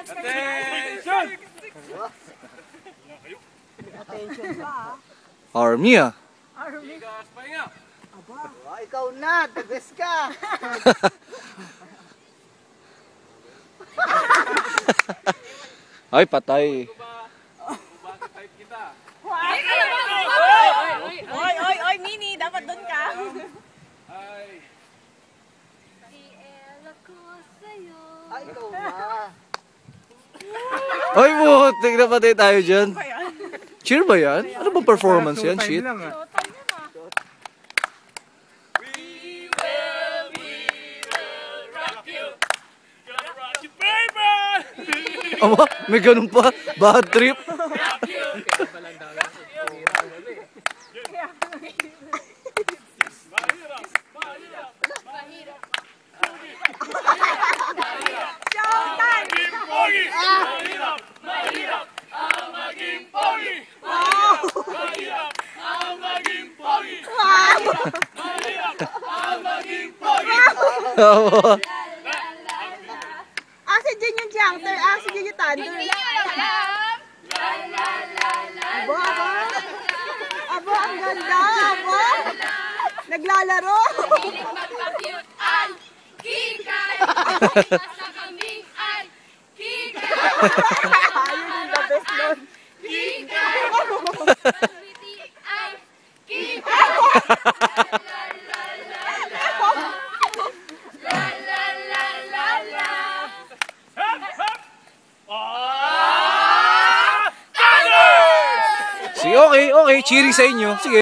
Attention! Attention pa Army ah. Army. Tigas, pahinga. Aba. Ikaw na, tagas ka. Ay, patay. Bakit type kita? Oy, Mini, dapat doon ka. Ay. Ay, ikaw na. Ay, butik na patay tayo dyan. Cheer ba yan? Ano bang performance yan? Shit. We will rock you. Gonna rock you, baby! Aba, may ganun pa. Bad trip. Asa dyan yung jungler? Asa dyan yung thunder? Aba, ang ganda. Aba, naglalaro. Magpa-cute ay kikay. Sa kaming ay kikay. Ayun yung the best nun. Kikay. Pagwiti ay kikay. Sige, okay. Cheering sa inyo. Sige.